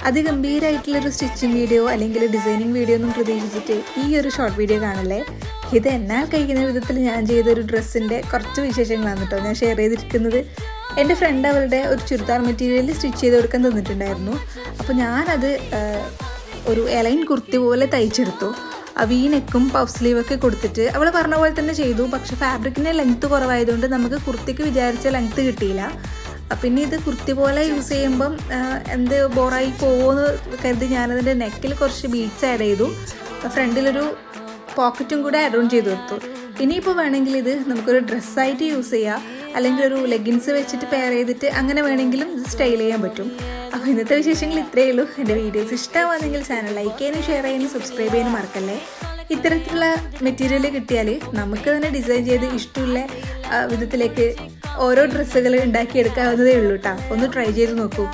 അതിഗംഭീരമായിട്ടുള്ളൊരു stitching video അല്ലെങ്കിൽ designing video ഒന്നും പ്രതീക്ഷിച്ചിട്ട് ഈ ഒരു ഷോർട്ട് വീഡിയോ കാണല്ലേ. ഇത് എന്നാൽ കഴിക്കുന്ന വിധത്തിൽ ഞാൻ ചെയ്തൊരു ഡ്രസ്സിൻ്റെ കുറച്ച് വിശേഷങ്ങളാണ് കേട്ടോ ഞാൻ ഷെയർ ചെയ്തിരിക്കുന്നത്. എൻ്റെ ഫ്രണ്ട് അവളുടെ ഒരു ചുരിദാർ മെറ്റീരിയൽ സ്റ്റിച്ച് ചെയ്ത് കൊടുക്കാൻ തന്നിട്ടുണ്ടായിരുന്നു. അപ്പോൾ ഞാനത് ഒരു എലൈൻ കുർത്തി പോലെ തയ്ച്ചെടുത്തു. വീനെക്കും പഫ് സ്ലീവൊക്കെ കൊടുത്തിട്ട് അവൾ പറഞ്ഞ പോലെ തന്നെ ചെയ്തു. പക്ഷെ ഫാബ്രിക്കിൻ്റെ ലെങ്ത്ത് കുറവായതുകൊണ്ട് നമുക്ക് കുർത്തിക്ക് വിചാരിച്ച ലെങ്ത്ത് കിട്ടിയില്ല. പിന്നെ ഇത് കുർത്തി പോലെ യൂസ് ചെയ്യുമ്പം എന്ത് ബോറായി പോകുമെന്ന് കരുതി ഞാനതിൻ്റെ നെക്കിൽ കുറച്ച് ബീഡ്സ് ആഡ് ചെയ്തു. ഫ്രണ്ടിലൊരു പോക്കറ്റും കൂടെ ആഡ് ഓൺ ചെയ്ത് കൊടുത്തു. ഇനിയിപ്പോൾ വേണമെങ്കിൽ ഇത് നമുക്കൊരു ഡ്രസ്സായിട്ട് യൂസ് ചെയ്യാം, അല്ലെങ്കിൽ ഒരു ലെഗിൻസ് വെച്ചിട്ട് പെയർ ചെയ്തിട്ട് അങ്ങനെ വേണമെങ്കിലും ഇത് സ്റ്റൈൽ ചെയ്യാൻ പറ്റും. അപ്പോൾ ഇന്നത്തെ വിശേഷങ്ങൾ ഇത്രയേ ഉള്ളൂ. എൻ്റെ വീഡിയോസ് ഇഷ്ടമാണെങ്കിൽ ചാനൽ ലൈക്ക് ചെയ്യാനും ഷെയർ ചെയ്യാനും സബ്സ്ക്രൈബ് ചെയ്യാനും മറക്കല്ലേ. ഇത്തരത്തിലുള്ള മെറ്റീരിയൽ കിട്ടിയാൽ നമുക്ക് തന്നെ ഡിസൈൻ ചെയ്ത് ഇഷ്ടമുള്ള വിധത്തിലേക്ക് ഓരോ ഡ്രസ്സുകൾ ഉണ്ടാക്കിയെടുക്കാവുന്നതേ ഉള്ളൂ കേട്ടോ. ഒന്ന് ട്രൈ ചെയ്ത് നോക്കൂ.